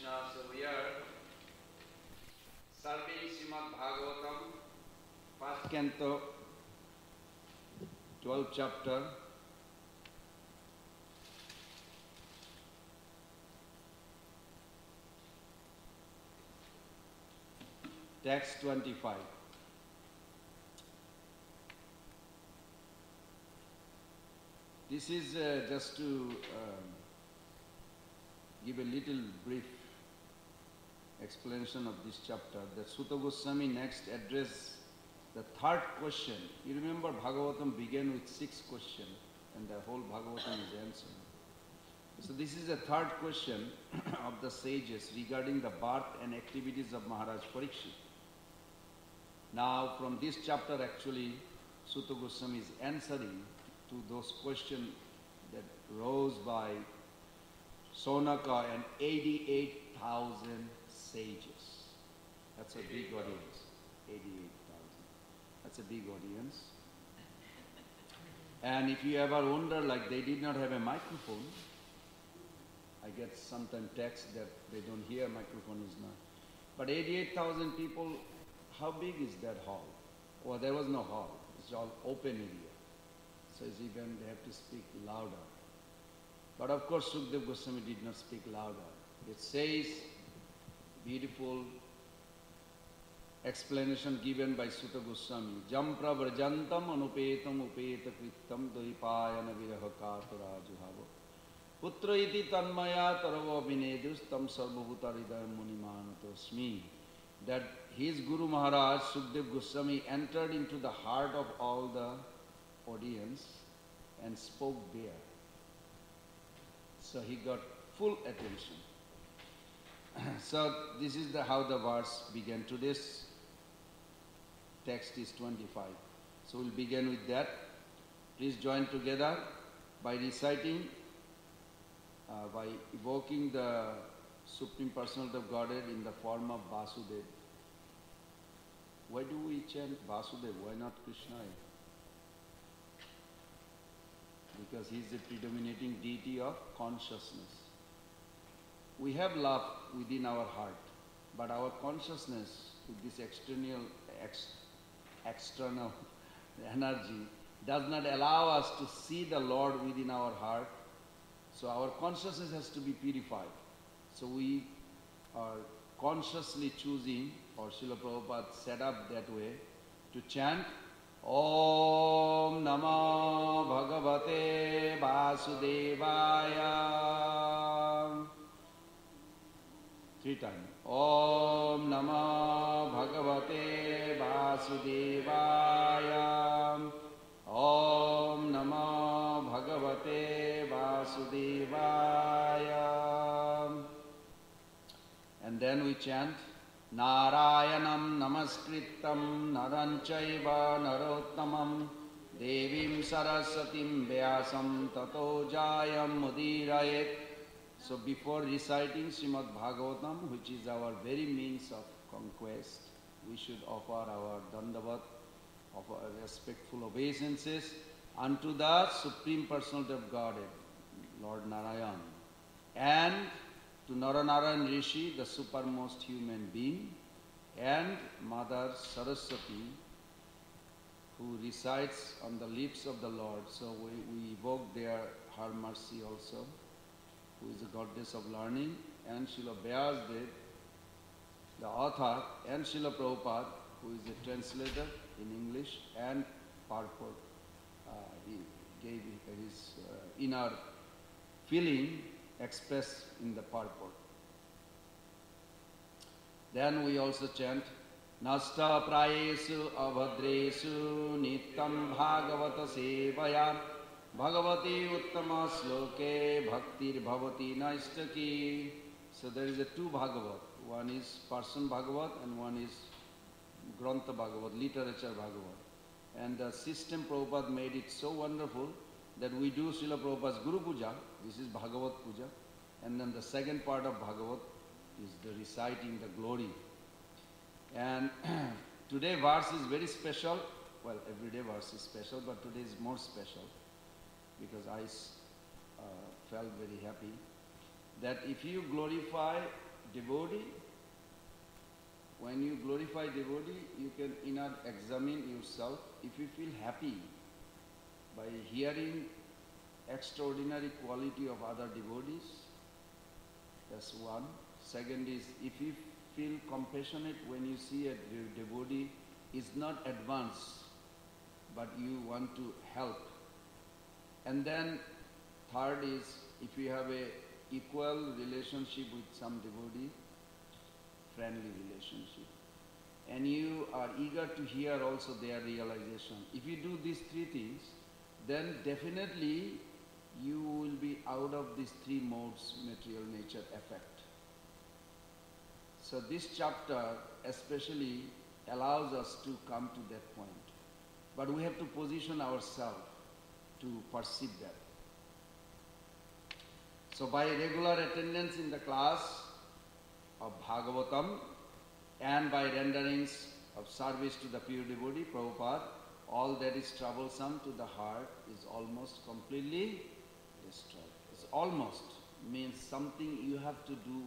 Krishna. So we are serving Srimad Bhagavatam, first canto, 12th chapter. Text 25. This is just to give a little brief explanation of this chapter. That Sutta Goswami next address the third question. You remember Bhagavatam began with 6 questions and the whole Bhagavatam is answered. So this is the third question of the sages regarding the birth and activities of Maharaj Parikshit. Now from this chapter actually Sutta Goswami is answering to those questions that rose by Sonaka and 88,000 sages. That's a big audience. 88,000. That's a big audience. And if you ever wonder, like they did not have a microphone, I get sometimes text that they don't hear microphone is not. But 88,000 people, how big is that hall? Well, there was no hall. It's all open area. So it's even they have to speak louder. But of course, Sukdev Goswami did not speak louder. It says, beautiful explanation given by Sutta Goswami. Jam prabrajantam anupetam upeta krittam dvaipayana viraha katura juhava. Putra iti tanmaya tarava vinedus tam sarvabhutaridayam munimanatosmi. That his Guru Maharaj, Sukdev Goswami, entered into the heart of all the audience and spoke there. So he got full attention. So this is how the verse began. Today's text is 25. So we'll begin with that. Please join together by reciting, by evoking the Supreme Personality of Godhead in the form of Vasudev. Why do we chant Vasudev? Why not Krishna? Because he is the predominating deity of consciousness. We have love within our heart, but our consciousness with this external energy does not allow us to see the Lord within our heart. So our consciousness has to be purified. So we are consciously choosing, or Srila Prabhupada set up that way, to chant Om Namo Bhagavate Vasudevaya. 3 times. Om Namo Bhagavate Vasudevaya. Om Namo Bhagavate Vasudevaya. And then we chant Narayanam Namaskritam Naranchaiva Narottamam Devim Sarasatim Vyasam Tato Jayam Mudirayet. So before reciting Srimad Bhagavatam, which is our very means of conquest, we should offer our dandavat, offer respectful obeisances unto the Supreme Personality of Godhead, Lord Narayan, and to Naranarayan Rishi, the supermost human being, and Mother Saraswati, who resides on the lips of the Lord. So we evoke her mercy also, who is the goddess of learning, and Srila Vyasdev, the author, and Srila Prabhupada, who is the translator in English and purport. He gave his inner feeling expressed in the purport. Then we also chant Nasta prayesu avadresu nitam bhagavata sevaya bhagavati uttama sloke bhaktir bhavati naistaki. So there is 2 Bhagavat. One is Person Bhagavat and one is Grantha Bhagavat, literature Bhagavat. And the system Prabhupada made it so wonderful that we do Srila Prabhupada's Guru Puja, this is Bhagavat Puja, and then the second part of Bhagavat is the reciting the glory. And today verse is very special. Well, everyday verse is special, but today is more special because I felt very happy that if you glorify devotee, when you glorify devotee, you can examine yourself. If you feel happy by hearing extraordinary quality of other devotees, that's one. Second is, if you feel compassionate when you see a devotee is not advanced, but you want to help. And then third is, if you have a equal relationship with some devotee, friendly relationship, and you are eager to hear also their realization. If you do these three things, then definitely you will be out of these three modes, material nature, effect. So this chapter especially allows us to come to that point. But we have to position ourselves to perceive that. So by regular attendance in the class of Bhagavatam and by renderings of service to the pure devotee, Prabhupada, all that is troublesome to the heart is almost completely destroyed. It's almost means something you have to do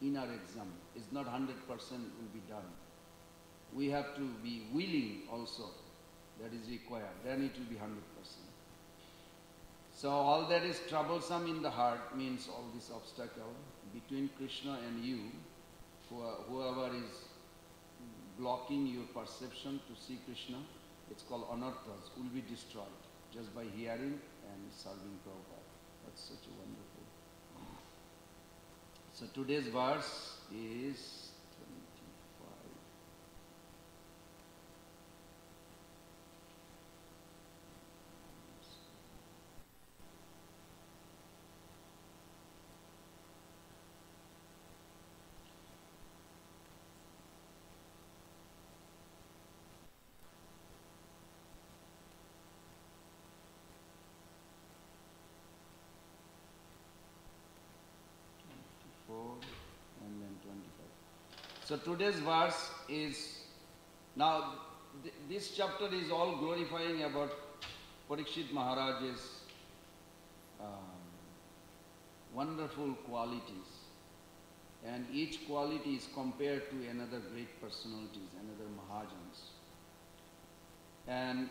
inner exam. It's not 100% will be done. We have to be willing also. That is required. Then it will be 100%. So all that is troublesome in the heart means all this obstacle between Krishna and you, whoever is blocking your perception to see Krishna, it's called anarthas, will be destroyed just by hearing and serving Prabhupada. That's such a wonderful. So today's verse is 24 and then 25. So today's verse is, now this chapter is all glorifying about Parikshit Maharaj's wonderful qualities. And each quality is compared to another great personalities, another Mahajans. And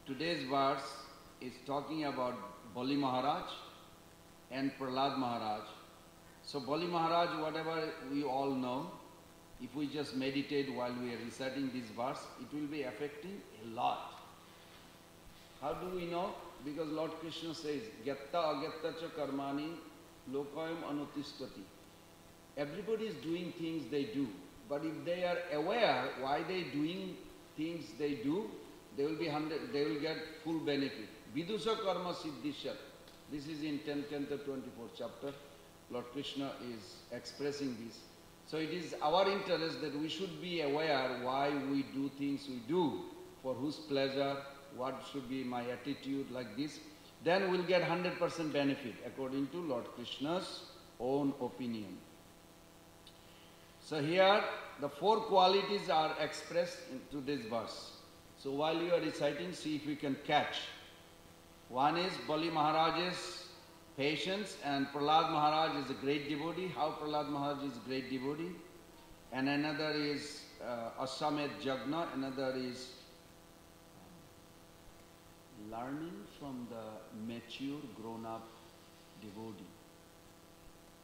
today's verse is talking about Bali Maharaj and Prahlad Maharaj. So Bali Maharaj, whatever we all know, if we just meditate while we are reciting this verse, it will be affecting a lot. How do we know? Because Lord Krishna says, Gyatta agyatta cha karmani lokayam anutistati. Everybody is doing things they do, but if they are aware why they doing things they do, they will get full benefit. Vidusha karma siddhishat. This is in 10th canto 24th chapter. Lord Krishna is expressing this. So it is our interest that we should be aware why we do things we do, for whose pleasure, what should be my attitude, like this. Then we'll get 100% benefit according to Lord Krishna's own opinion. So here the four qualities are expressed into this verse. So while you are reciting, see if we can catch. One is Bali Maharaj's patience, and Prahlad Maharaj is a great devotee. How Prahlad Maharaj is a great devotee. And another is Aswamed Jagna, another is learning from the mature grown-up devotee,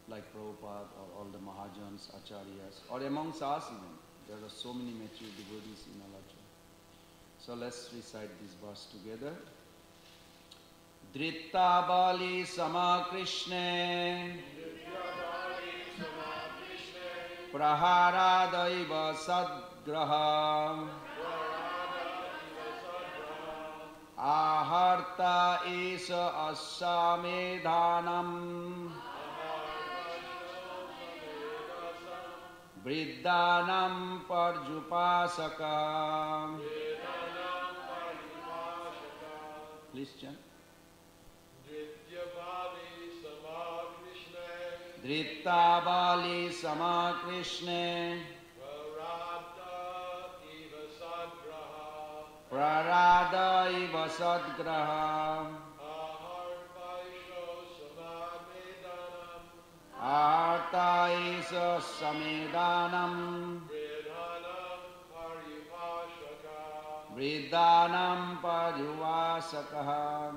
like Prabhupada or all the Mahajans, Acharyas, or amongst us even. There are so many mature devotees in Alacha. So let's recite this verse together. Dritta Bali Sama Krishne Praharadaiva Sadgraha Aharta Esa Asamedhanam Vriddhanam Parjupasaka. Please chant. Dritta Bali Sama Krishne Prarada Iva Sadgraha Ahar samedanam Vridhanam Parivasakaha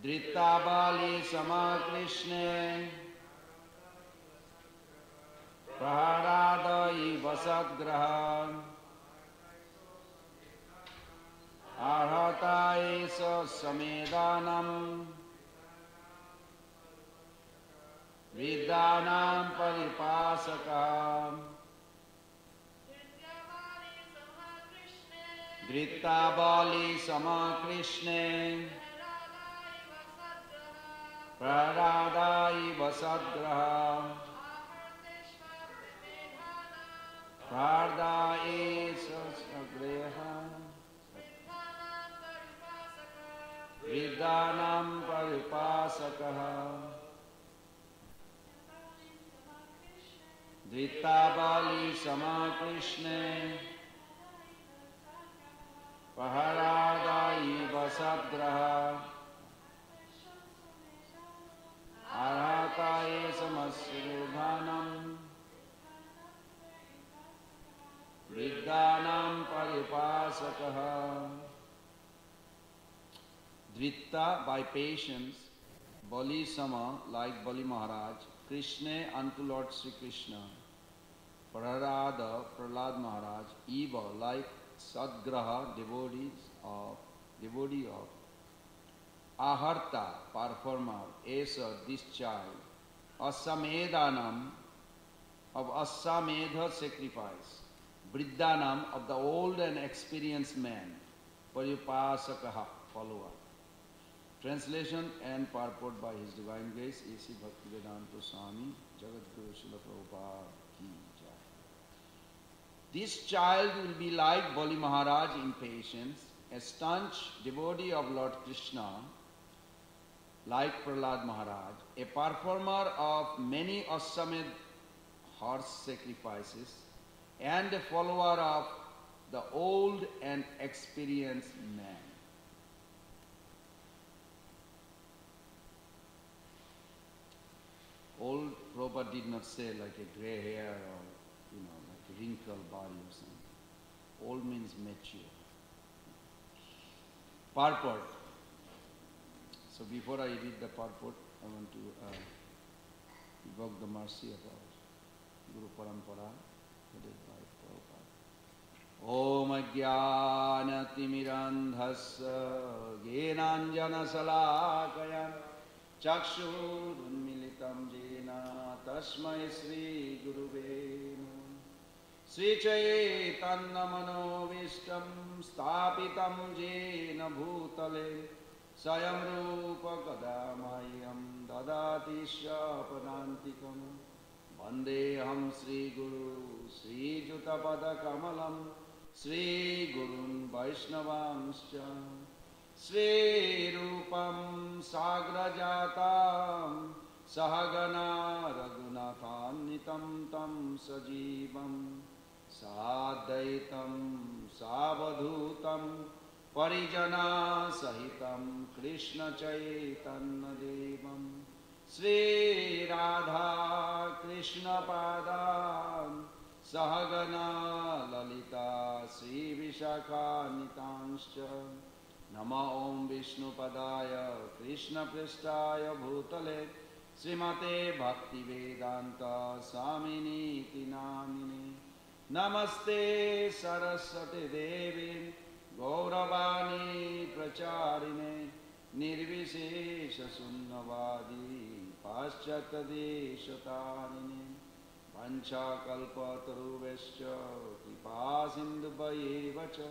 Dhritabali Samakrishne Praharada Vasadgraha Arhata Esa Samedanam Vridhanam Paripasaka Dhritabali Samakrishne Praradai Vasadgraha Pardai Sasagreha Vidhanam Paripasakaha Dhritabali Samakrishne Paharadai Vasadgraha Arhatai Samasrudhanam Vidhanam Paripasakaha. Dhritta by patience, Bali Sama like Bali Maharaj, Krishna unto Lord Sri Krishna, Praharada Prahlad Maharaj, Eva like Sadgraha devotee of Aharta performer, Esa this child, Asamedanam of Asamedha sacrifice, Vriddhanam of the old and experienced man, Paripasakaha follower. Translation and purport by His Divine Grace A.C. Bhaktivedanta Swami Jagadguru Srila Prabhupada Ki Jai. This child will be like Bali Maharaj in patience, a staunch devotee of Lord Krishna, like Prahlad Maharaj, a performer of many Asamed horse sacrifices, and a follower of the old and experienced man. Old Prabhupada did not say like a grey hair or like a wrinkled body or something. Old means mature. Purport. So before I read the purport, I want to invoke the mercy of our Guru Parampara, headed by Prabhupada. Om Ajnana Timirandhasya Gyenanjana Salakaya Chakshur Unmilitam Jena Tasmai Sri Guruve Sri Chaitanya Manovistam Stapitam Jena Bhutale Sayam Rupa Kadamayam Dadati Shapanantikam Vandeham Sri Guru Sri Jutapada Kamalam Sri Gurun Vaishnavamscha Sri Rupam Sagrajatam Sahagana Raghunathan Tam Sajivam Sadaitam Savadhutam Parijana Sahitam Krishna Chaitanya Devam Sri Radha Krishna Padam Sahagana Lalita Sri Vishakha Nitanscha Nama Om Vishnu Padaya Krishna Pristaya Bhutale Srimate Bhakti Vedanta Samini Tinamini Namaste Saraswati Devi Gauravani Pracharine Nirvishesha Sunnavadi Paschatadeshatarine Pancha Kalpataruvescha Kripa Sindhuvayevacha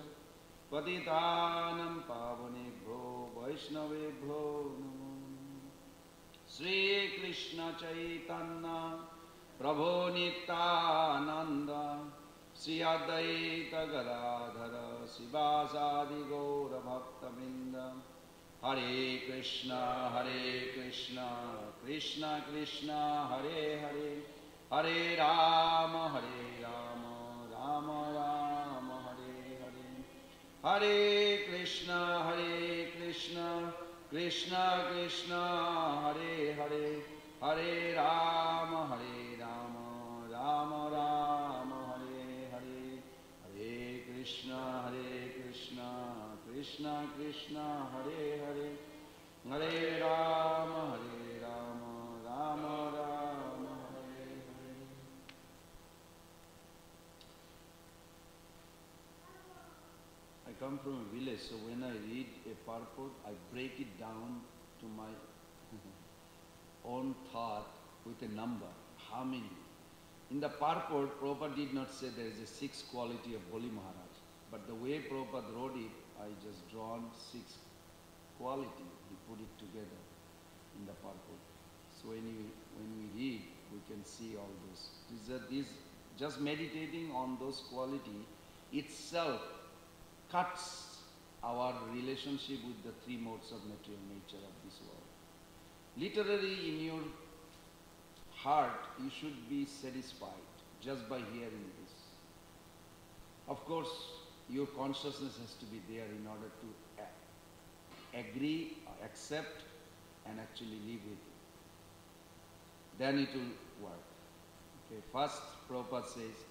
Patitanam Pavanebhyo Vaishnavebhyo Namo Sri Krishna Chaitanya Prabhu Nityananda Sri Advaita Gadadhara Sivasadi Gaura Bhaktavinda Hare Krishna Krishna Krishna Hare Hare Hare Rama Rama Rama Hare Hare Hare Krishna Krishna Krishna Hare Hare, Hare Rama, Rama Rama, Hare Hare, Hare Krishna, Krishna Krishna, Hare Hare, Hare Rama, Rama Rama, Hare Hare. I come from a village, so when I read a purport, I break it down to my own thought with a number. How many? In the purport, Prabhupada did not say there is a sixth quality of Bali Maharaj. But the way Prabhupada wrote it, I just drawn six quality. He put it together in the purport. So when we read, we can see all those. Just meditating on those quality itself cuts our relationship with the three modes of material nature of this world. Literally, in your heart, you should be satisfied just by hearing this. Of course, your consciousness has to be there in order to agree, accept, and actually live with it. Then it will work. Okay, first, Prabhupada says,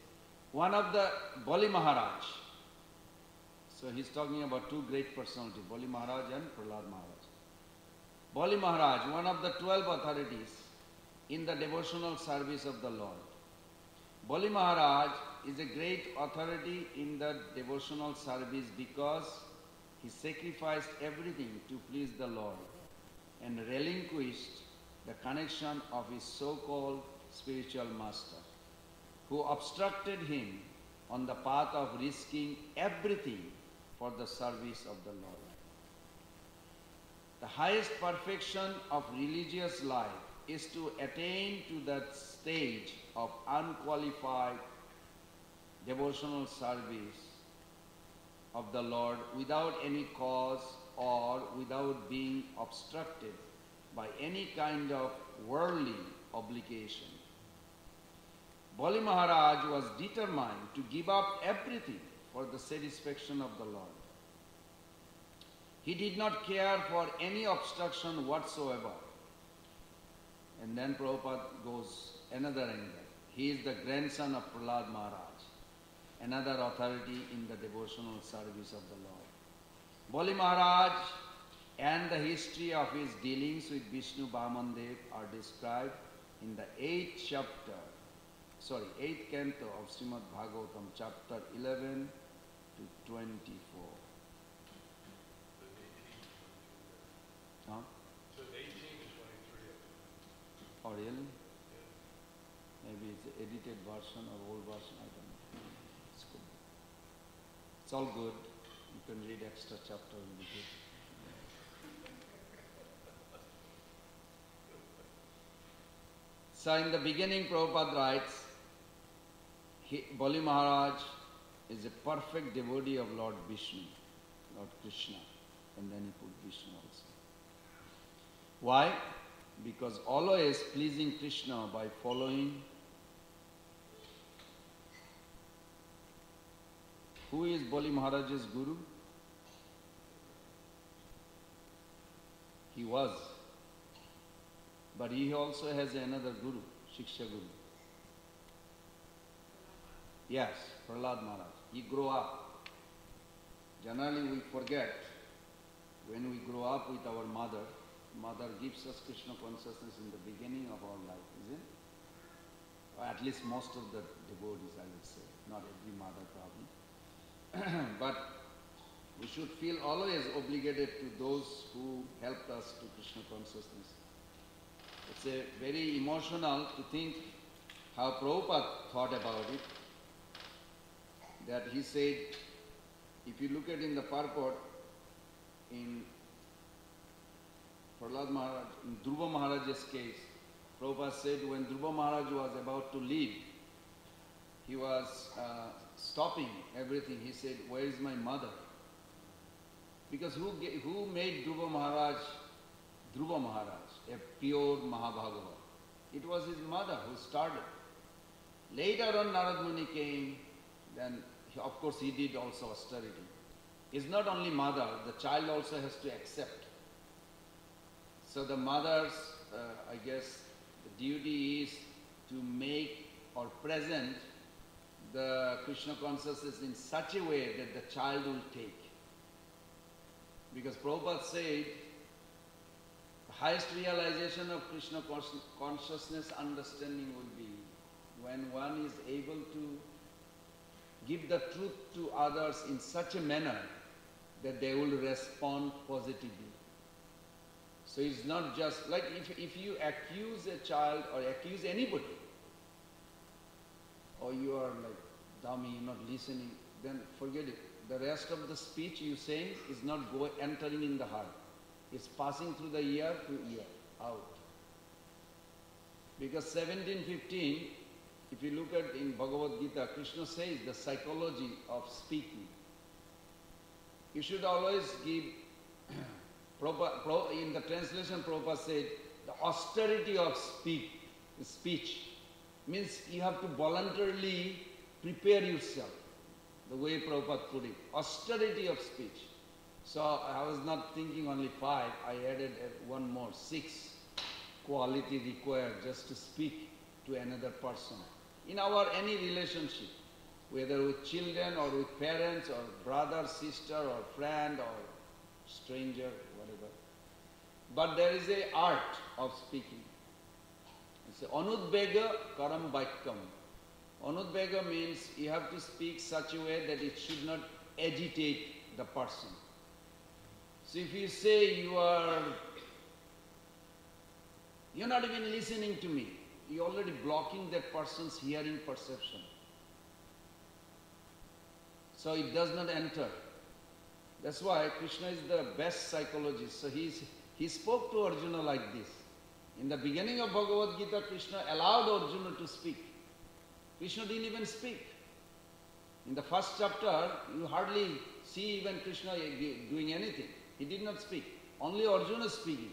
one of the Bali Maharaj. So he's talking about two great personalities, Bali Maharaj and Prahlad Maharaj. Bali Maharaj, one of the 12 authorities in the devotional service of the Lord. Bali Maharaj is a great authority in the devotional service because he sacrificed everything to please the Lord and relinquished the connection of his so-called spiritual master, who obstructed him on the path of risking everything for the service of the Lord. The highest perfection of religious life is to attain to that stage of unqualified devotional service of the Lord without any cause or without being obstructed by any kind of worldly obligation. Bali Maharaj was determined to give up everything for the satisfaction of the Lord. He did not care for any obstruction whatsoever. And then Prabhupada goes another angle. He is the grandson of Prahlad Maharaj, another authority in the devotional service of the Lord. Bali Maharaj and the history of his dealings with Vishnu Vaman Dev are described in the 8th canto of Srimad Bhagavatam, chapter 11 to 24. Huh? So 18 to 23. Oh, really? Yeah. Maybe it's an edited version or old version, I don't know. It's good. It's all good. You can read extra chapter will be good. So in the beginning, Prabhupada writes, Bali Maharaj is a perfect devotee of Lord Vishnu, Lord Krishna, and then he put Vishnu also. Why? Because always pleasing Krishna by following who is Bali Maharaj's guru? He was. But he also has another guru, Shiksha Guru. Yes, Prahlad Maharaj. He grew up. Generally we forget when we grow up with our mother. Mother gives us Krishna consciousness in the beginning of our life, isn't it? Or at least most of the devotees, I would say. Not every mother probably. But we should feel always obligated to those who helped us to Krishna consciousness. It's a very emotional to think how Prabhupada thought about it. That he said, if you look at in the purport, in Prahlad Maharaj, in Dhruva Maharaj's case, Prabhupada said when Dhruva Maharaj was about to leave, he was stopping everything. He said, where is my mother? Because who made Dhruva Maharaj, a pure Mahabhagava? It was his mother who started. Later on Narad Muni came, then of course he did also austerity. It's not only mother, the child also has to accept. So the mother's, I guess, the duty is to make or present the Krishna consciousness in such a way that the child will take. Because Prabhupada said, the highest realization of Krishna consciousness understanding will be when one is able to give the truth to others in such a manner that they will respond positively. So it's not just like if you accuse a child or accuse anybody, or you are like dummy, you're not listening, then forget it. The rest of the speech you saying is not entering in the heart. It's passing through the ear to ear, out. Because 17:15, if you look at in Bhagavad Gita, Krishna says the psychology of speaking. You should always give, in the translation Prabhupada said, the austerity of speech means you have to voluntarily prepare yourself, the way Prabhupada put it, austerity of speech. So I was not thinking only 5, I added one more, 6 quality required just to speak to another person. In our any relationship, whether with children or with parents or brother, sister or friend or stranger, whatever. But there is a art of speaking. It's anudvega karam baikyam. Anudvega means you have to speak such a way that it should not agitate the person. So if you say you're not even listening to me, you're already blocking that person's hearing perception. So it does not enter. That's why Krishna is the best psychologist. So he spoke to Arjuna like this. In the beginning of Bhagavad Gita, Krishna allowed Arjuna to speak. Krishna didn't even speak. In the first chapter, you hardly see even Krishna doing anything. He did not speak. Only Arjuna speaking.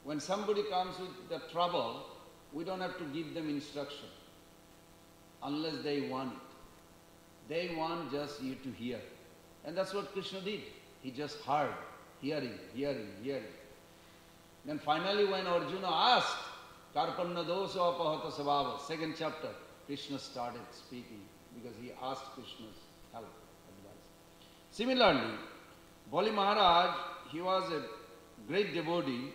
When somebody comes with the trouble, we don't have to give them instruction unless they want it. They want just you to hear. And that's what Krishna did. He just heard, hearing. Then finally when Arjuna asked, Karpanna dosa apahata sabhava, 2nd chapter, Krishna started speaking because he asked Krishna's help, advice. Similarly, Bali Maharaj, he was a great devotee,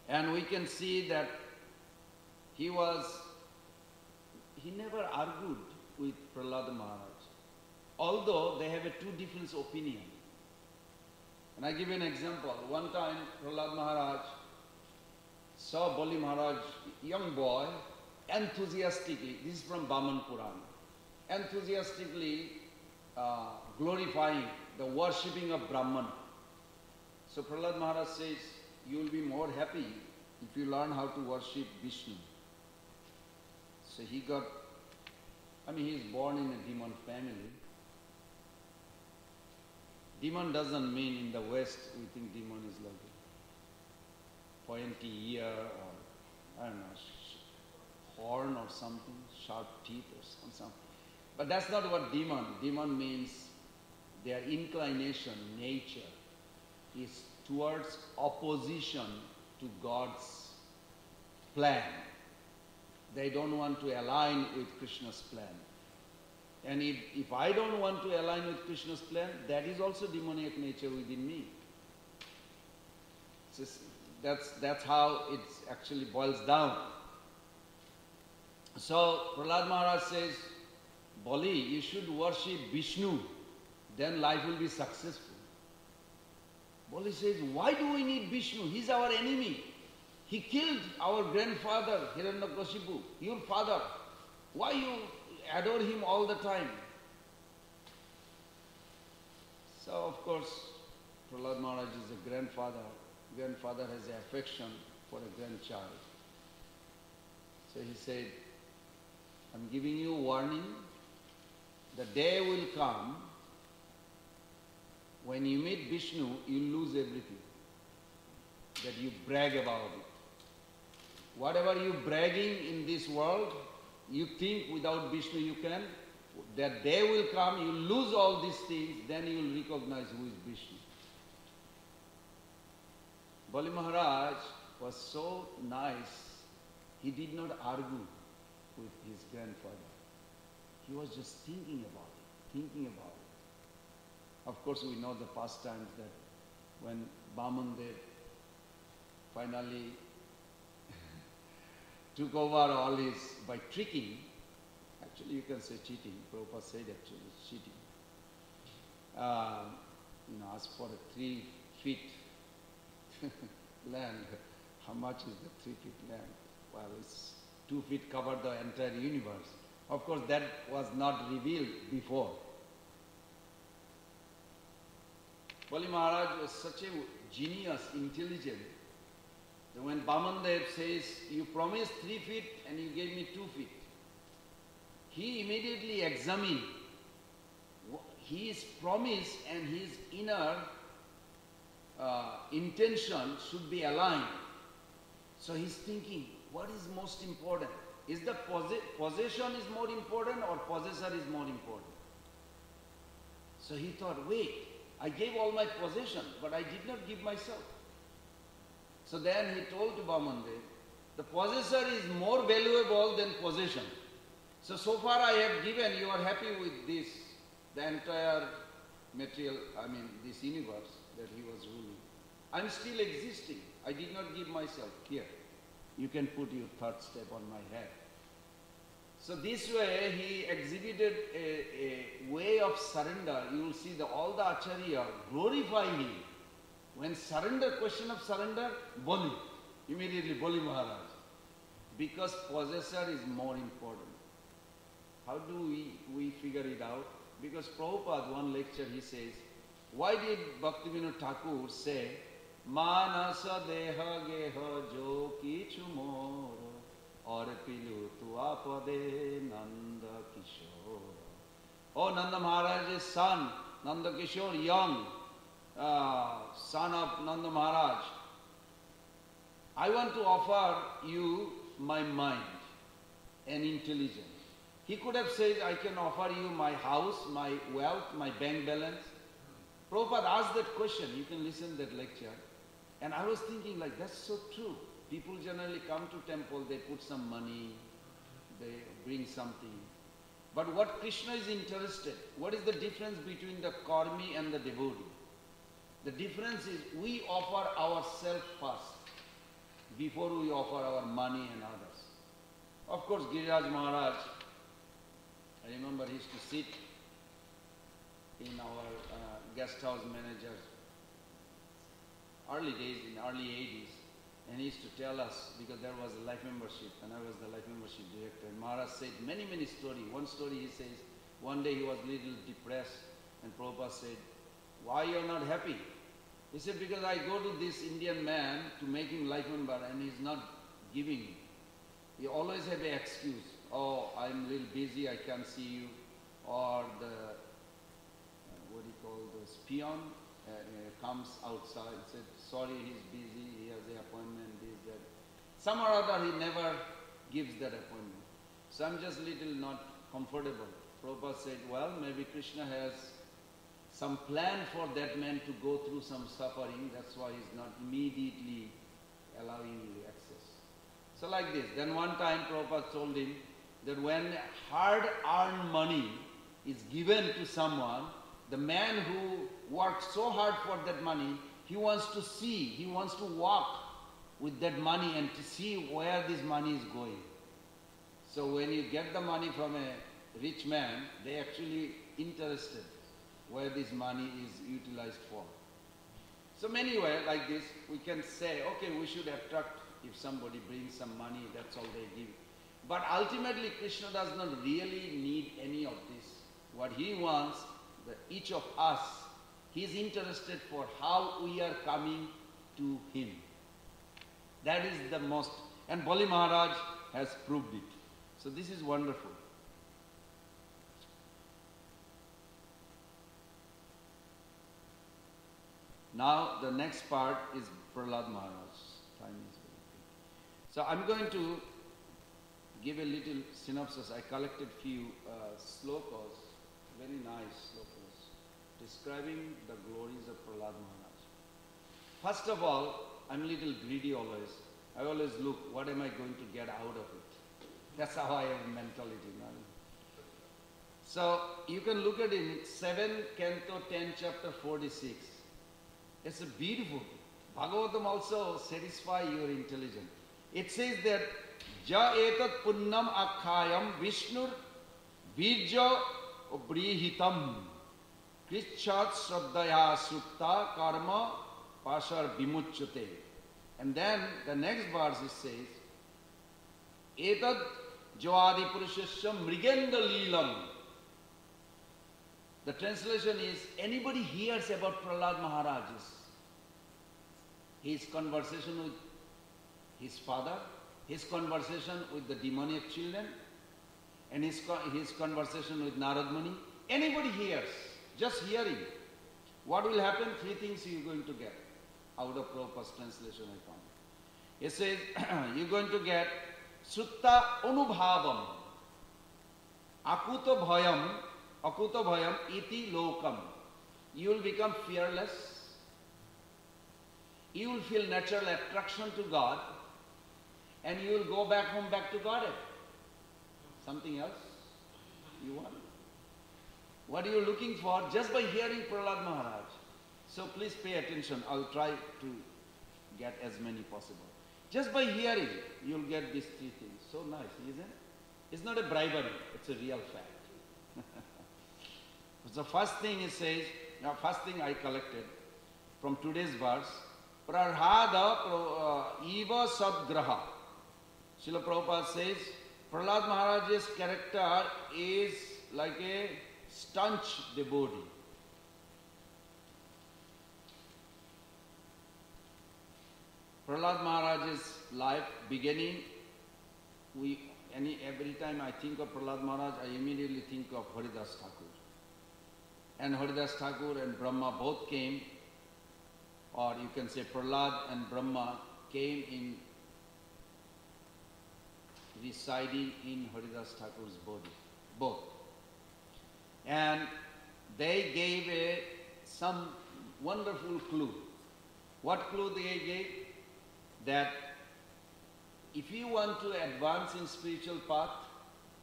and we can see that he never argued with Prahlada Maharaj, although they have a two different opinion. And I give you an example. One time Prahlada Maharaj saw Bali Maharaj, young boy, enthusiastically, this is from Vaman Purana, enthusiastically glorifying the worshipping of Brahmana. So Prahlada Maharaj says, you will be more happy if you learn how to worship Vishnu. So he is born in a demon family. Demon doesn't mean in the West, we think demon is like a pointy ear or, I don't know, horn or something, sharp teeth or something. But that's not what demon. Demon means their inclination, nature, is towards opposition to God's plan. They don't want to align with Krishna's plan. And if I don't want to align with Krishna's plan, that is also demoniac nature within me. That's how it actually boils down. So Prahlada Maharaj says, Bali, you should worship Vishnu, then life will be successful. Bali says, why do we need Vishnu? He's our enemy. He killed our grandfather, Hiranyakashipu, your father. Why you adore him all the time? So of course, Prahlada Maharaj is a grandfather. Grandfather has affection for a grandchild. So he said, I'm giving you warning. The day will come when you meet Vishnu, you lose everything that you brag about it. Whatever you bragging in this world, you think without Vishnu you can, that day will come, you lose all these things, then you will recognize who is Vishnu. Bali Maharaj was so nice, he did not argue with his grandfather. He was just thinking about it, thinking about it. Of course, we know the pastimes that when Bamandev finally took over all his, by tricking, actually you can say cheating, Prabhupada said actually it's cheating. Asked for a 3 feet land. How much is the 3 feet land? Well, it's 2 feet covered the entire universe. Of course, that was not revealed before. Bali Maharaj was such a genius, intelligent, that when Bamandev says, you promised 3 feet and you gave me 2 feet, he immediately examined his promise and his inner intention should be aligned. So he's thinking, what is most important? Is the possession is more important or possessor is more important? So he thought, wait, I gave all my possession, but I did not give myself. So then he told to Bamandev, the possessor is more valuable than possession. So far I have given, you are happy with this, the entire material, this universe that he was ruling. I'm still existing. I did not give myself. Here, you can put your third step on my head. So this way he exhibited a way of surrender. You will see all the Acharya glorify him. When question of surrender, Bali, immediately Bali Maharaj. Because possessor is more important. How do we figure it out? Because Prabhupada, one lecture, he says, why did Bhaktivinoda Thakur say, Manasa deha geha jo kichu mor, aur pilu tu apade Nanda Kishore. Oh, Nanda Maharaj's son, Nanda Kishore, young son of Nanda Maharaj, I want to offer you my mind and intelligence. He could have said, I can offer you my house, my wealth, my bank balance. Prabhupada asked that question. You can listen to that lecture. And I was thinking like, that's so true. People generally come to temple, they put some money, they bring something. But what Krishna is interested, what is the difference between the karmi and the devotee? The difference is we offer ourselves first before we offer our money and others. Of course, Giriraj Maharaj, I remember he used to sit in our guest house manager's early days, in early 80s, and he used to tell us, because there was a life membership, and I was the life membership director, and Maharaj said many stories. One story he says, one day he was a little depressed, and Prabhupada said, why you are not happy? He said, because I go to this Indian man to make him life member, and he's not giving me. He always have an excuse. Oh, I'm a little busy, I can't see you. Or the, the peon comes outside and said, sorry, he's busy, he has an appointment, this, that. Some or other, he never gives that appointment. So I'm just a little not comfortable. Prabhupada said, well, maybe Krishna has some plan for that man to go through some suffering, that's why he's not immediately allowing you access. So like this. Then one time Prabhupada told him that when hard-earned money is given to someone, the man who worked so hard for that money, he wants to see, he wants to walk with that money and to see where this money is going. So when you get the money from a rich man, they actually interested where this money is utilized for. So many ways like this, we can say, okay, we should attract, if somebody brings some money, that's all they give. But ultimately, Krishna does not really need any of this. What he wants, each of us, he is interested for how we are coming to him. That is the most, and Bali Maharaj has proved it. So this is wonderful. Now the next part is Prahlad Maharaj. Time is very quick. So I'm going to give a little synopsis. I collected few slokas, very nice slokas, describing the glories of Prahlad Maharaj. First of all, I'm a little greedy always. I always look, what am I going to get out of it? That's how I have mentality now. So you can look at it, 7 Canto 10 chapter 46. It's a beautiful. Bhagavatam also satisfy your intelligence. It says that Ja etat punnam akhayam Vishnur virja brihitam krichat shraddaya sutta karma pashar vimuchyate. And then the next verse it says Etad jawadi purushasya mrigenda leelam. The translation is, anybody hears about Prahlad Maharaj's, his conversation with his father, his conversation with the demoniac children, and his conversation with Narad Muni, anybody hears, just hearing, what will happen? 3 things you're going to get out of Prabhupada's translation I found. It says, you're going to get Sutta Anubhavam, Akuta Bhayam iti lokam. You will become fearless. You will feel natural attraction to God, and you will go back home, back to Godhead. Something else you want? What are you looking for just by hearing Prahlad Maharaj? So please pay attention. I'll try to get as many possible. Just by hearing, you'll get these 3 things. So nice, isn't it? It's not a bribery, it's a real fact. The first thing it says, first thing I collected from today's verse, Prarhada eva sadgraha. Srila Prabhupada says, Prahlad Maharaj's character is like a staunch devotee. Prahlad Maharaj's life beginning, every time I think of Prahlad Maharaj, I immediately think of Haridas Thakur. And Haridas Thakur and Brahma both came, or you can say Prahlad and Brahma came in residing in Haridas Thakur's body, both. And they gave some wonderful clue. What clue they gave? That if you want to advance in spiritual path,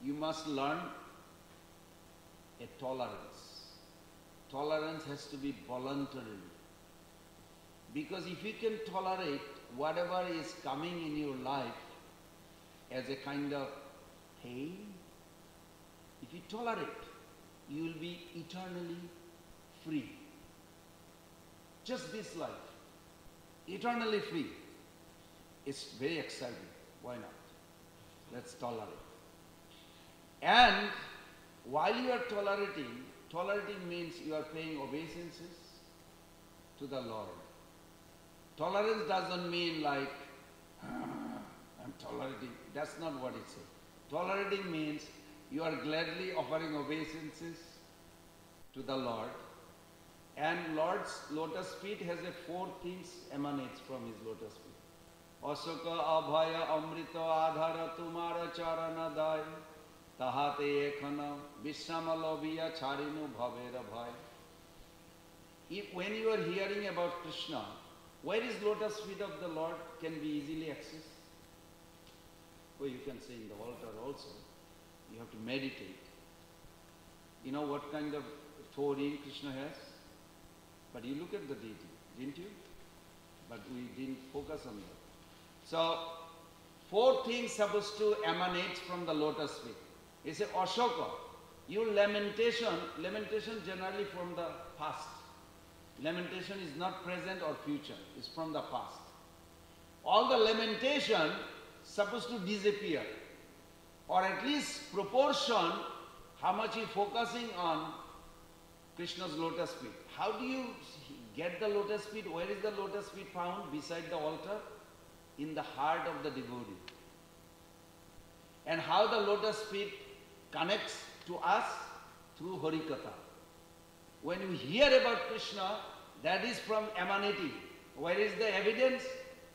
you must learn a tolerance. Tolerance has to be voluntary. Because if you can tolerate whatever is coming in your life as a kind of pain, if you tolerate, you will be eternally free. Just this life, eternally free. It's very exciting. Why not? Let's tolerate. And while you are tolerating means you are paying obeisances to the Lord. Tolerance doesn't mean like, I'm tolerating. That's not what it says. Tolerating means you are gladly offering obeisances to the Lord. And Lord's lotus feet has 4 things emanates from his lotus feet. Asoka abhaya amrita adhara tumara charana dai tahate ekhana vishamalobiya charinu bhavera bhai. When you are hearing about Krishna, where is lotus feet of the Lord can be easily accessed? Well, you can say in the altar also. You have to meditate. You know what kind of 4 rings Krishna has? But you look at the deity, didn't you? But we didn't focus on that. So, 4 things supposed to emanate from the lotus feet. He said, Ashoka, your lamentation generally from the past. Lamentation is not present or future, it's from the past. All the lamentation supposed to disappear, or at least proportion how much you focusing on Krishna's lotus feet. How do you get the lotus feet? Where is the lotus feet found? Beside the altar? In the heart of the devotee. And how the lotus feet connects to us? Through Harikatha. When you hear about Krishna, that is from emanating. Where is the evidence?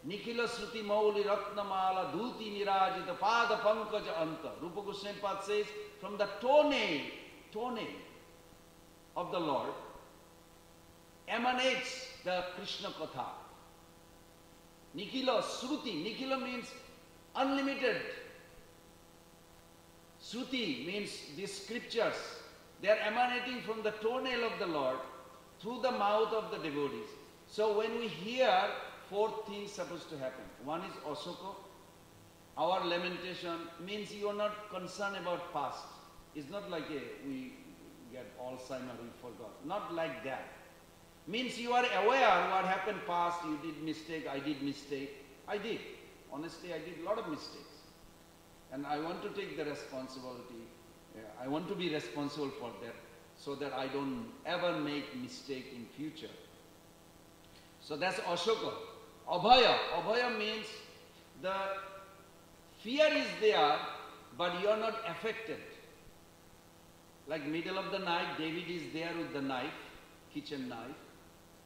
Nikhila Sruti Mauli Ratnamala Dhuti Nirajita Pada Pankaja Anta. Rupa Goswami Pad says, from the toenail of the Lord emanates the Krishna Katha. Nikhila, Shruti. Nikhila means unlimited. Shruti means these scriptures. They are emanating from the toenail of the Lord through the mouth of the devotees. So when we hear, four things supposed to happen. One is Ashoka. Our lamentation means you are not concerned about past. It's not like we get Alzheimer, we forgot. Not like that. Means you are aware what happened past, you did mistake, I did mistake. I did. Honestly, I did a lot of mistakes. And I want to take the responsibility. I want to be responsible for that so that I don't ever make mistake in future. So that's Ashoka. Abhaya. Abhaya means the fear is there, but you are not affected. Like middle of the night, David is there with the knife, kitchen knife,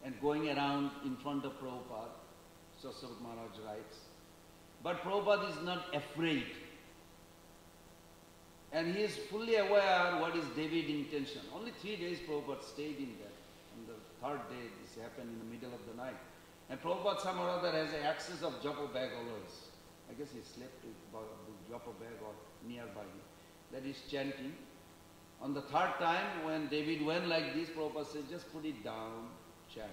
and going around in front of Prabhupada. So Swarup Maharaj writes. But Prabhupada is not afraid. And he is fully aware what is David's intention. Only 3 days Prabhupada stayed in that. On the third day, this happened in the middle of the night. And Prabhupada somehow or other has access of japa bag always. I guess he slept with the japa bag or nearby. That is chanting. On the third time, when David went like this, Prabhupada said, just put it down, chant.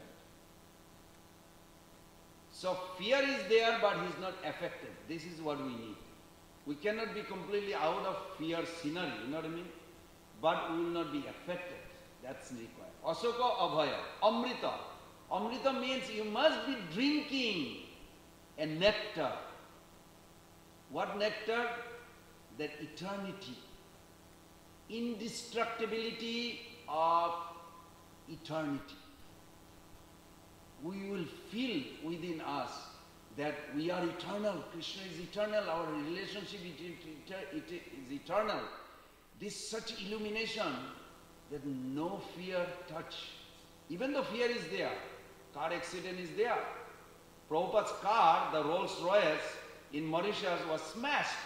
So fear is there, but he's not affected. This is what we need. We cannot be completely out of fear scenery, you know what I mean? But we will not be affected. That's required. Ashoka Abhaya. Amrita. Amrita means you must be drinking a nectar. What nectar? That eternity. Indestructibility of eternity. We will feel within us that we are eternal. Krishna is eternal. Our relationship is eternal. This such illumination that no fear touch. Even though fear is there, car accident is there. Prabhupada's car, the Rolls Royce in Mauritius, was smashed.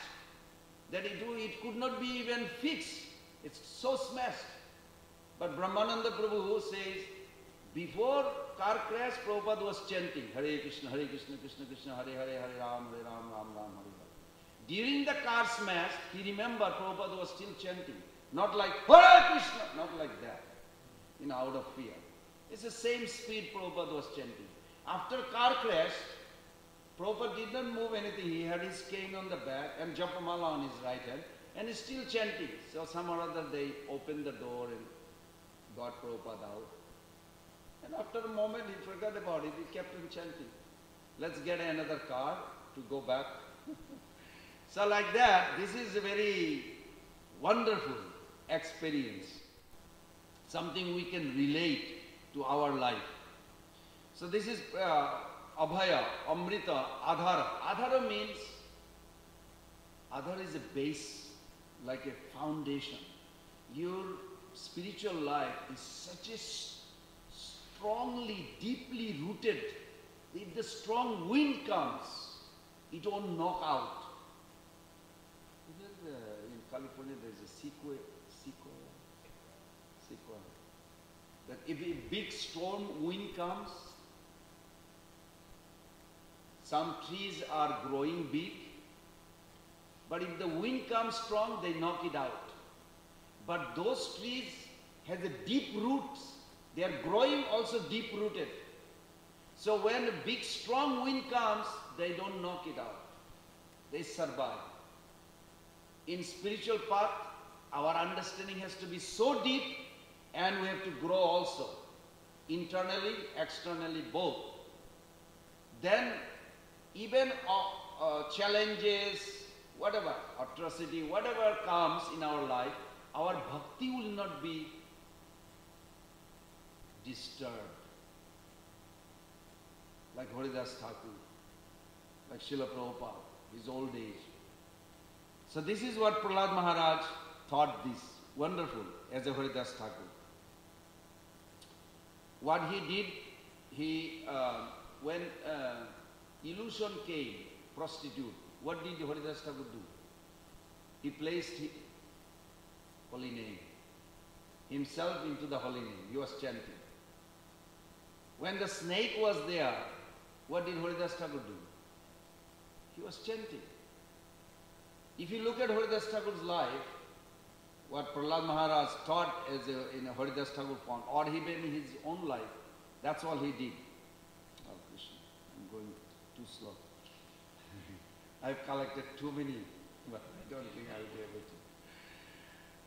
That it could not be even fixed. It's so smashed. But Brahmananda Prabhu says, before car crash, Prabhupada was chanting, Hare Krishna, Krishna Krishna, Hare Hare, Hare Ram, Ram Ram, Hare Hare. During the car smash, he remembered Prabhupada was still chanting. Not like, Hare Krishna, not like that, out of fear. It's the same speed Prabhupada was chanting. After car crash, Prabhupada did not move anything. He had his cane on the back and Japamala on his right hand, and he's still chanting. So some or other they opened the door and got Prabhupada out. And after a moment he forgot about it, he kept on chanting. Let's get another car to go back. So like that, this is a very wonderful experience. Something we can relate to our life. So this is Abhaya, Amrita, Adhara. Adhara means, Adhara is a base, like a foundation. Your spiritual life is such a strongly, deeply rooted. If the strong wind comes, it won't knock out. In California there is a sequoia. That if a big storm wind comes, some trees are growing big, but if the wind comes strong, they knock it out. But those trees have a deep roots. They are growing also deep rooted. So when a big strong wind comes, they don't knock it out. They survive. In spiritual path, our understanding has to be so deep, and we have to grow also. Internally, externally, both. Then even challenges, whatever, atrocity, whatever comes in our life, our bhakti will not be disturbed. Like Haridas Thakur, like Srila Prabhupada, his old age. So this is what Prahlad Maharaj thought this, wonderful, as a Haridas Thakur. What he did, when illusion came, prostitute, what did Haridas Thakur do? He placed holy name, himself into the holy name. He was chanting. When the snake was there, What did Haridas Thakur do? He was chanting. If you look at Haridas Thakur's life, what Prahlad Maharaj taught in a Haridas Thakur form, or even in his own life, that's all he did. Oh Krishna, I'm going too slow. I've collected too many, but I don't think I'll be able to.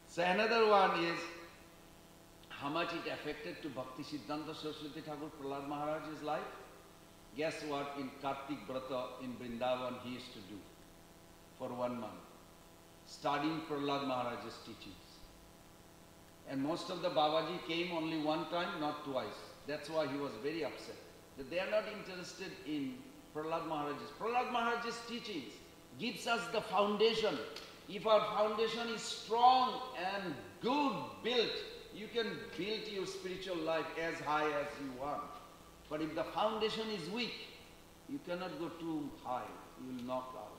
So another one is how much it affected to Bhakti Siddhanta Saraswati Thakur, Prahlad Maharaj's life. Guess what in Kartik Brata in Vrindavan he used to do for 1 month? Studying Prahlad Maharaj's teachings. And most of the Babaji came only one time, not twice. That's why he was very upset. That they are not interested in Prahlad Maharaj's. Prahlad Maharaj's teachings gives us the foundation. If our foundation is strong and good built, you can build your spiritual life as high as you want. But if the foundation is weak, you cannot go too high. You will knock out.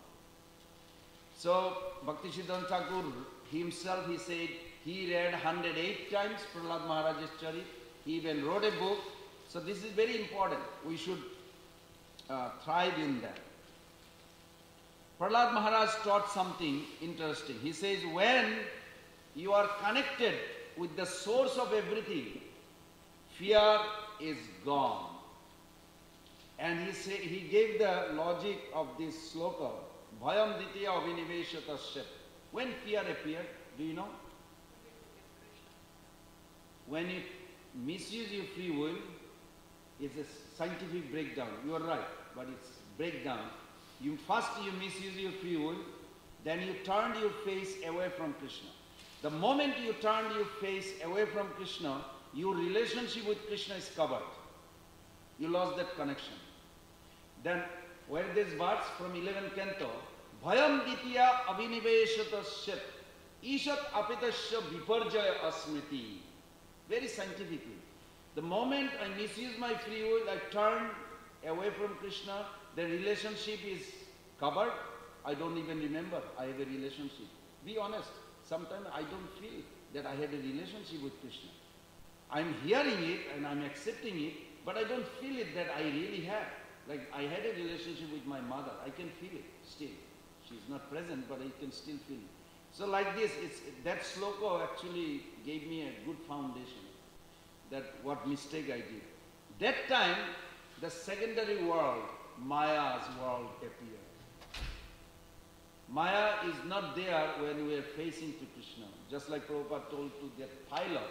So, Bhakti Siddhanta Thakur himself, he said, he read 108 times Prahlad Maharaj's Charit. He even wrote a book. So this is very important. We should thrive in that. Prahlad Maharaj taught something interesting. He says, when you are connected with the source of everything, fear is gone. And he gave the logic of this sloka, Bhayam Ditya Aviniveshatasya. When fear appeared, do you know? When you misuse your free will, it's a scientific breakdown. You are right, but it's breakdown. First you misuse your free will, then you turned your face away from Krishna. The moment you turned your face away from Krishna, your relationship with Krishna is covered. You lost that connection. Then, where this verse from 11th canto, Bhayam Ditya Aviniveshatasya Ishat Apitasya Viparjaya Asmriti. Very scientifically. The moment I misuse my free will, I turn away from Krishna, the relationship is covered. I don't even remember I have a relationship. Be honest. Sometimes I don't feel that I had a relationship with Krishna. I'm hearing it and I'm accepting it, but I don't feel it that I really have. Like I had a relationship with my mother. I can feel it still. She's not present, but I can still feel it. So like this, that sloka actually gave me a good foundation. That what mistake I did. That time, the secondary world, Maya's world appeared. Maya is not there when we are facing to Krishna. Just like Prabhupada told to that pilot,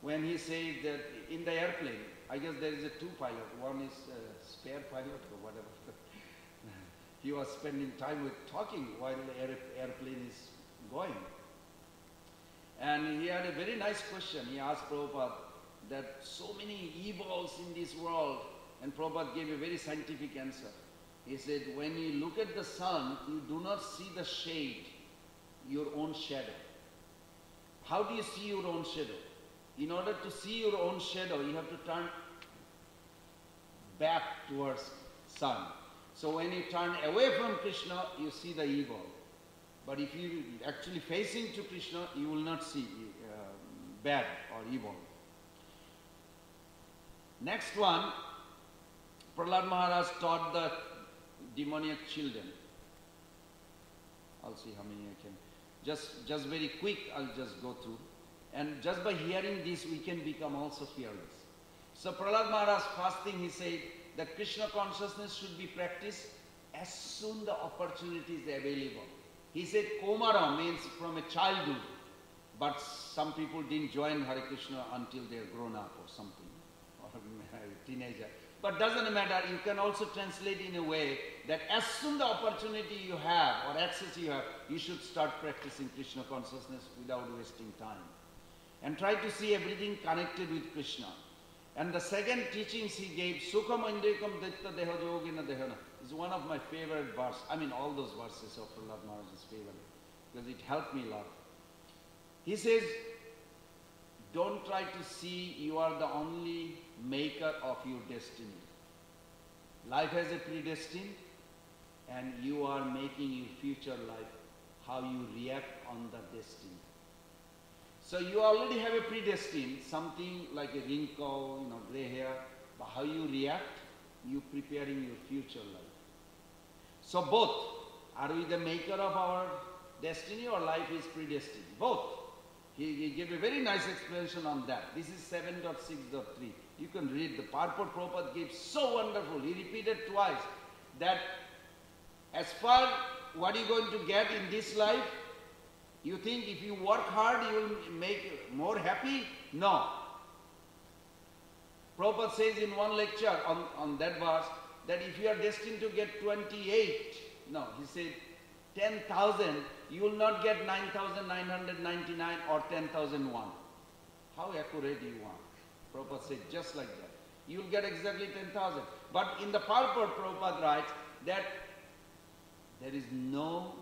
when he said that in the airplane, I guess there is a two pilot. One is a spare pilot or whatever. He was spending time with talking while the airplane is going. And he had a very nice question. He asked Prabhupada that so many evils in this world, and Prabhupada gave a very scientific answer. He said, when you look at the sun, you do not see the shade, your own shadow. How do you see your own shadow? In order to see your own shadow, you have to turn back towards sun. So when you turn away from Krishna, you see the evil. But if you actually facing to Krishna, you will not see bad or evil. Next one, Prahlad Maharaj taught the demoniac children. I'll see how many I can. Just very quick, I'll just go through. And just by hearing this, we can become also fearless. So Prahlad Maharaj, first thing he said, that Krishna consciousness should be practiced as soon the opportunity is available. He said Komara means from a childhood, but some people didn't join Hare Krishna until they're grown up or something, or a teenager. But doesn't matter, you can also translate in a way that as soon the opportunity you have or access you have, you should start practicing Krishna consciousness without wasting time. And try to see everything connected with Krishna. And the second teachings he gave, Sukham Indrikam Datta Deha Yogina Dehana, is one of my favorite verses. I mean, all those verses of Prahlad Maharaj's favorite, because it helped me a lot. He says, don't try to see you are the only maker of your destiny. Life has a predestined, and you are making your future life, how you react on the destiny. So you already have a predestined, something like a wrinkle, gray hair, but how you react, you preparing your future life. So both, are we the maker of our destiny or life is predestined? Both. He gave a very nice explanation on that. This is 7.6.3. You can read. The Purport Prabhupada gave so wonderful. He repeated twice that as far what are you going to get in this life, you think if you work hard you will make more happy? No. Prabhupada says in one lecture on that verse that if you are destined to get 28, no, he said 10,000, you will not get 9,999 or 10,001. How accurate you want? Prabhupada said just like that. You will get exactly 10,000. But in the Purport, Prabhupada writes that there is no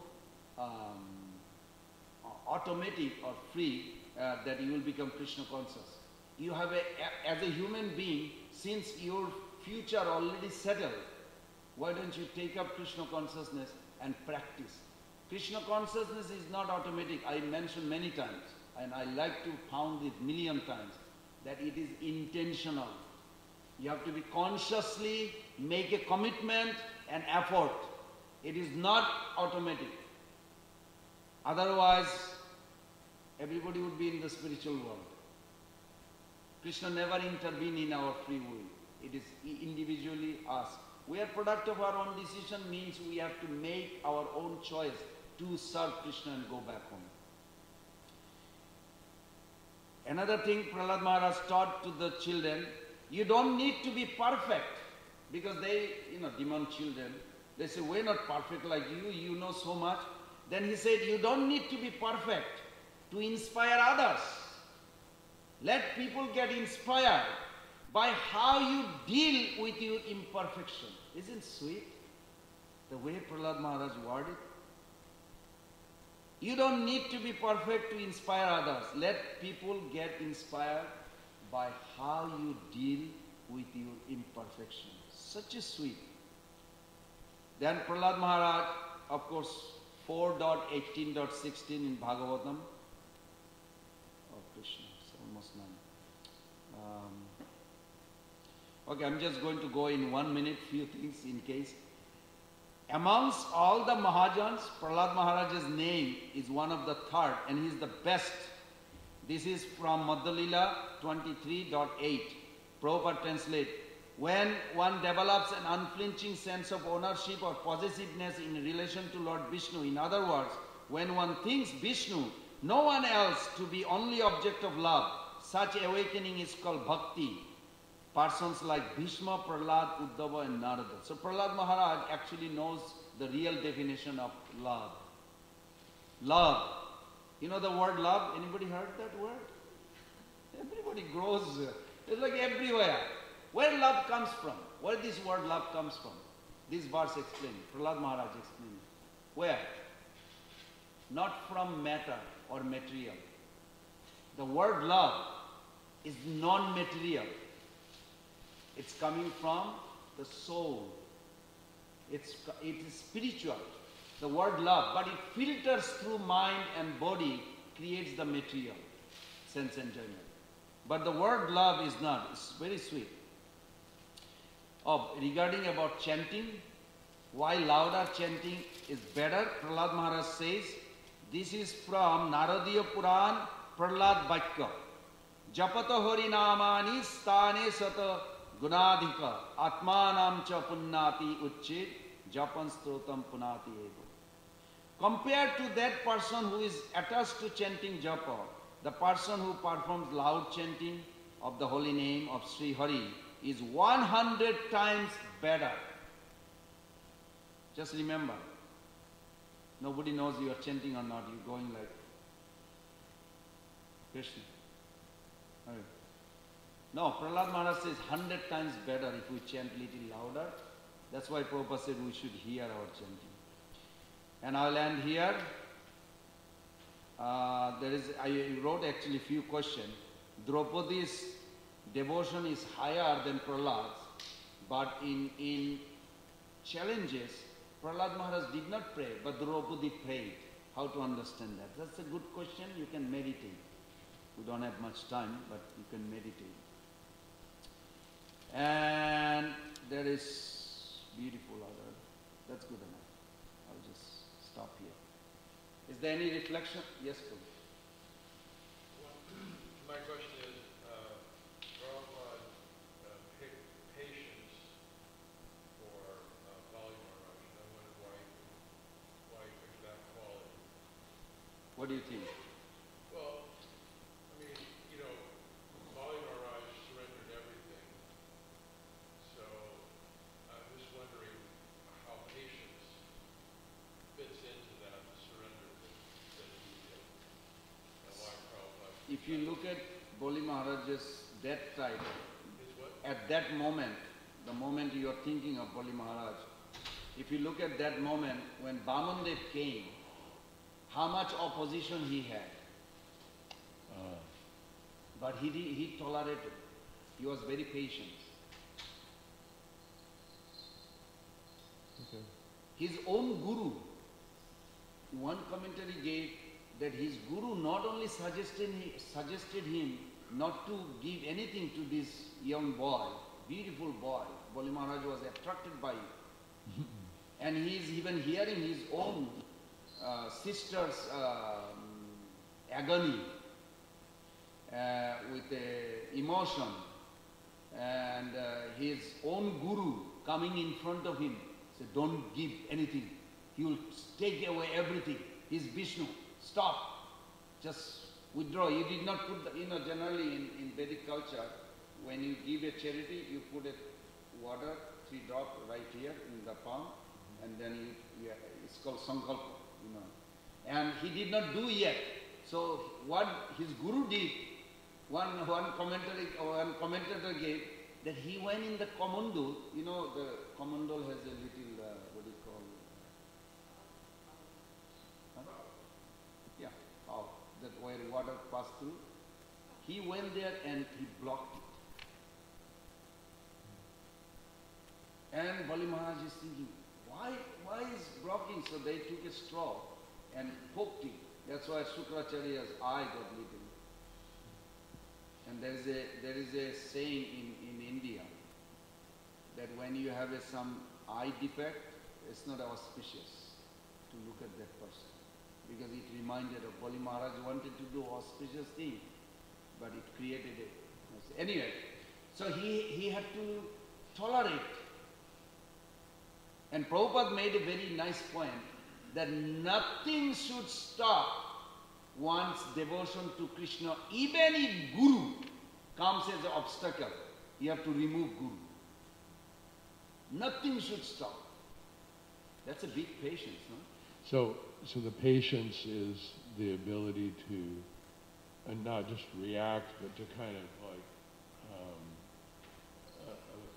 automatic or free that you will become Krishna conscious. You have as a human being, since your future already settled, why don't you take up Krishna consciousness and practice? Krishna consciousness is not automatic. I mentioned many times, and I like to pound it million times, that it is intentional. You have to be consciously make a commitment and effort. It is not automatic. Otherwise, everybody would be in the spiritual world. Krishna never intervened in our free will. It is individually us. We are product of our own decision, means we have to make our own choice to serve Krishna and go back home. Another thing Prahlad Maharaj taught to the children, you don't need to be perfect, because they, demon children, they say, we're not perfect like you, you know so much. Then he said, you don't need to be perfect to inspire others. Let people get inspired by how you deal with your imperfection. Isn't it sweet? The way Prahlad Maharaj worded. You don't need to be perfect to inspire others. Let people get inspired by how you deal with your imperfection. Such a sweet. Then Prahlad Maharaj, of course, 4.18.16 in Bhagavatam. Oh Krishna, it's almost 9. Okay, I'm just going to go in 1 minute, few things in case. Amongst all the Mahajans, Prahlad Maharaj's name is one of the third, and he is the best. This is from Madhya-lila 23.8. Prabhupada translate, when one develops an unflinching sense of ownership or possessiveness in relation to Lord Vishnu, in other words, when one thinks Vishnu, no one else to be only object of love, such awakening is called bhakti. Persons like Bhishma, Prahlad, Uddhava and Narada. So Prahlad Maharaj actually knows the real definition of love. Love. You know the word love? Anybody heard that word? Everybody grows. It's like everywhere. Where love comes from? Where this word love comes from? This verse explains. Prahlad Maharaj explains. Where? Not from matter or material. The word love is non-material. It's coming from the soul. It is spiritual. The word love, but it filters through mind and body, creates the material, sense enjoyment. But the word love is not. It's very sweet. Regarding about chanting, why louder chanting is better, Prahlad Maharaj says, this is from Naradiya Puran, Prahlad Vakya. Japata harinamani stane sata gunadhika atmanam cha punnati uchchid japan strotam punati ego. Compared to that person who is attached to chanting japa, the person who performs loud chanting of the holy name of Sri Hari is 100 times better. Just remember, nobody knows you are chanting or not. You're going like Krishna. Right. No, Prahlad Maharaj says 100 times better if we chant little louder. That's why Prabhupada said we should hear our chanting. And I'll end here. I wrote actually few questions. Draupadi's devotion is higher than Prahlad's, but in challenges, Prahlad Maharaj did not pray, but Draupadi prayed. How to understand that? That's a good question. You can meditate. We don't have much time, but you can meditate. And there is beautiful other. That's good enough. I'll just stop here. Is there any reflection? Yes, please. My question is, Prabhupada picked patience for Bali Maharaj, and I wonder why he picked that quality. What do you think? Well, I mean, you know, Bali Maharaj surrendered everything, so I'm just wondering how patience fits into that surrender that he did, and why Prabhupada. If you look at Bali Maharaj's death time, His what? at that moment, the moment you are thinking of Bali Maharaj, if you look at that moment when Bamandev came, how much opposition he had. But he tolerated. He was very patient. Okay. His own guru, one commentary gave that his guru not only suggested him not to give anything to this young boy, beautiful boy. Bali Maharaj was attracted by it. And he is even hearing his own sister's agony with emotion, and his own guru coming in front of him said, don't give anything. He will take away everything. He's Vishnu. Stop. Just withdraw. You did not put, generally in Vedic culture, when you give a charity, you put a water, 3 drops right here in the palm, and then it's called sankalpa, And he did not do yet. So what his guru did, one commentator gave, that he went in the kamandal, the kamandal has a little, what do you call it? Yeah, that where water passed through. He went there and he blocked it. And Bali Maharaj is thinking, why is blocking? So they took a straw and poked it. That's why Shukracharya's eye got little. And there is a saying in India that when you have some eye defect, it's not auspicious to look at that person. Because it reminded of Bali Maharaj wanted to do auspicious thing, but it created a... Anyway, so he had to tolerate. And Prabhupada made a very nice point that nothing should stop one's devotion to Krishna. Even if Guru comes as an obstacle, you have to remove Guru. Nothing should stop. That's a big patience, no? So the patience is the ability to not just react, but to kind of like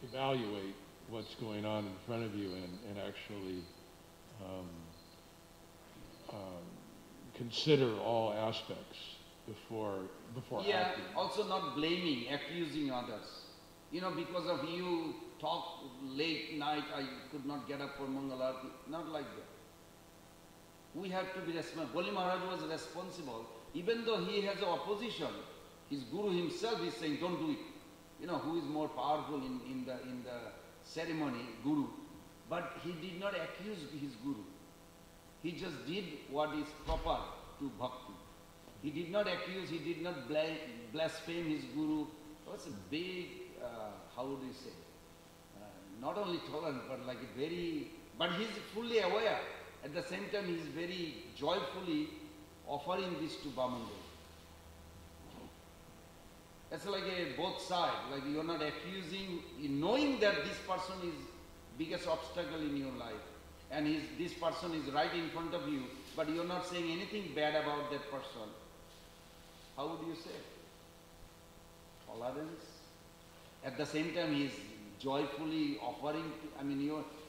evaluate what's going on in front of you and actually consider all aspects before acting. Also not blaming, accusing others. Because of you talk late night, I could not get up for Mangalarti. Not like that. We have to be responsible. Bali Maharaj was responsible. Even though he has opposition, his guru himself is saying, don't do it. Who is more powerful in the ceremony, guru. But he did not accuse his guru. He just did what is proper to bhakti. He did not accuse, he did not blaspheme his guru. It was a big, how would you say, not only tolerant, but like a very, but he's fully aware. At the same time, he's very joyfully offering this to Bamandev. It's like both sides, like you're not accusing, knowing that this person is biggest obstacle in your life, and this person is right in front of you, but you're not saying anything bad about that person. How would you say? Tolerance. At the same time, he is joyfully offering,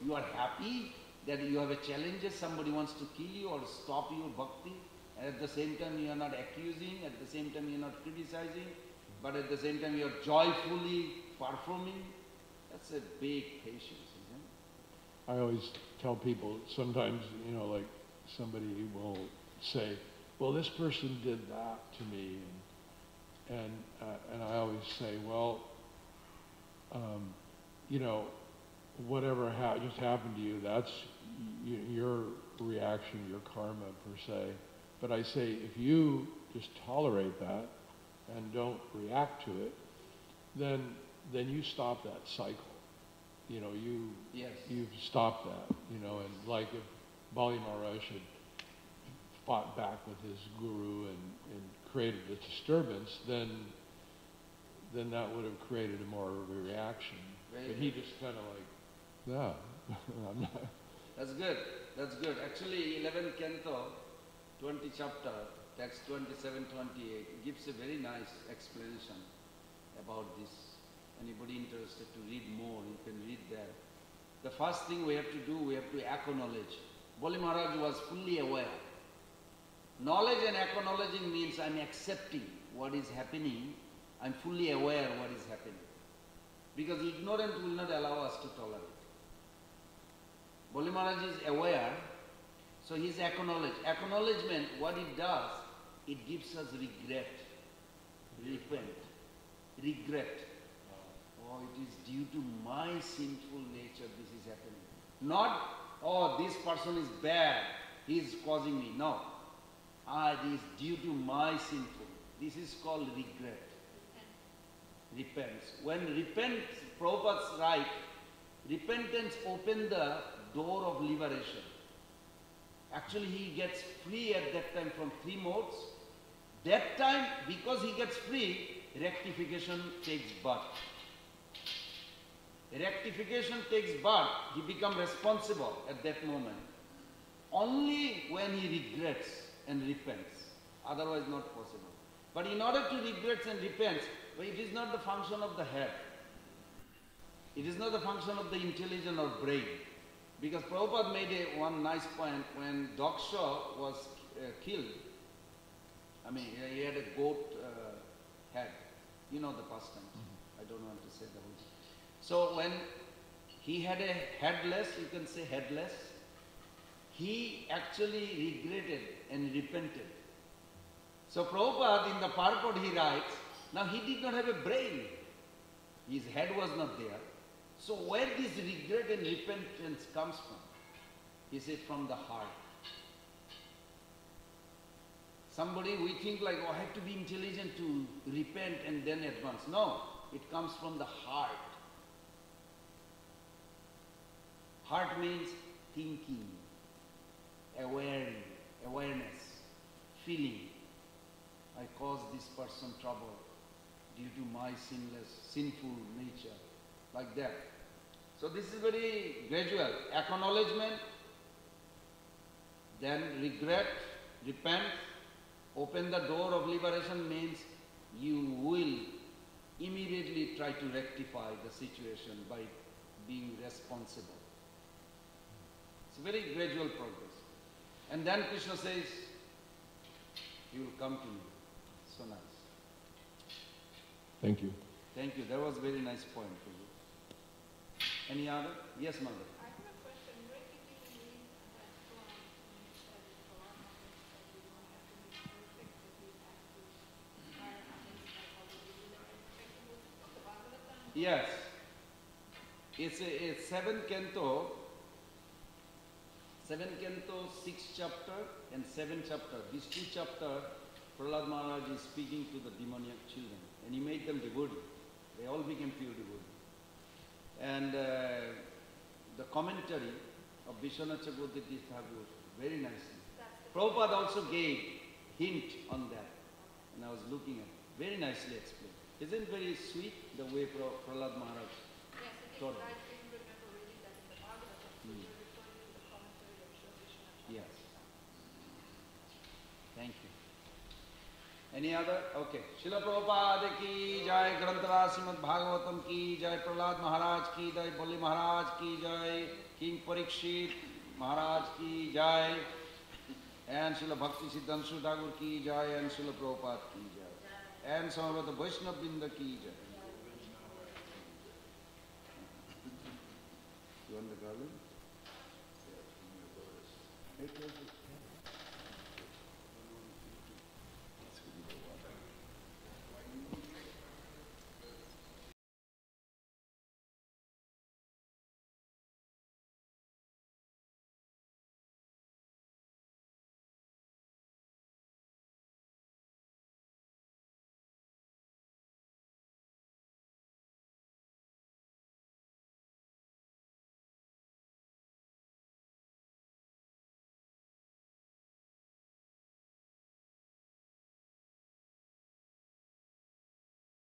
you are happy that you have a challenge, somebody wants to kill you or stop your bhakti, and at the same time you are not accusing, at the same time you are not criticizing, but at the same time you are joyfully performing. That's a big patience, isn't it? I always tell people, sometimes, like somebody will say, well, this person did that to me, and I always say, well, you know, whatever just happened to you, that's your reaction, your karma per se. But I say, if you just tolerate that and don't react to it, then you stop that cycle. You know, you've stopped that. You know, and like if Bali Maharaj had fought back with his guru and created a disturbance, then that would have created a more of a reaction. But he just kind of like, yeah, I'm not. That's good. That's good. Actually, 11th canto, 20 chapter, text 27, 28, gives a very nice explanation about this. Anybody interested to read more, you can read there. The first thing we have to do, we have to acknowledge. Bali Maharaj was fully aware. Knowledge and acknowledging means I'm accepting what is happening. I'm fully aware what is happening. Because ignorance will not allow us to tolerate. Bali Maharaj is aware, so he is acknowledged. Acknowledgement, what it does, it gives us regret. Repent. Regret. Oh, it is due to my sinful nature this is happening. Not, oh, this person is bad, he is causing me. No. It is due to my sinful. This is called regret. Repents. When repent, Prabhupada's right, repentance opens the door of liberation. Actually, he gets free at that time from 3 modes. That time, because he gets free, rectification takes birth. Rectification takes birth, he becomes responsible at that moment. Only when he regrets and repents, otherwise not possible. But in order to regret and repent, it is not the function of the head. It is not the function of the intelligence or brain. Because Prabhupada made one nice point when Daksha was killed. I mean, he had a goat head. You know the pastimes. I don't want to say the whole thing. So when he had a headless, you can say headless, he actually regretted and repented. So Prabhupada in the purport he writes, now he did not have a brain. His head was not there. So where this regret and repentance comes from? He said from the heart. Somebody, we think like, oh, I have to be intelligent to repent and then advance. No, it comes from the heart. Heart means thinking, awareness, feeling. I caused this person trouble due to my sinful nature, like that. So this is very gradual. Acknowledgement, then regret, repent, open the door of liberation means you will immediately try to rectify the situation by being responsible. It's a very gradual progress. And then Krishna says, you will come to me. So nice. Thank you. Thank you. That was a very nice point for you. Any other? Yes, mother. I have a question. Where did you read that from? You said you don't have to be perfect, that you have to Yes. It's 7th canto, 6th chapter and 7th chapter. These 2 chapters, Prahlad Maharaj is speaking to the demoniac children. And he made them devotee. They all became pure devotee. And the commentary of Vishwanath Chakravarti Thakur, very nicely. Prabhupada also gave hint on that. And I was looking at it. Very nicely explained. Isn't it very sweet the way Prahlad Maharaj taught it? I didn't remember reading that in the Bhagavatam. So you're referring to the commentary of Sri Vishwanath. Yes. Thank you. Any other? Okay. Srila Prabhupada ki jai, Granthara Srimad Bhagavatam ki jai, Prahlad Maharaj ki jai, Bali Maharaj ki jai, King Parikshit Maharaj ki jai, and Srila Bhakti Siddhanta Thakur ki jai, and Srila Prabhupada ki jai, and Samavata Vaishnava Vrinda ki jai. You want the garland?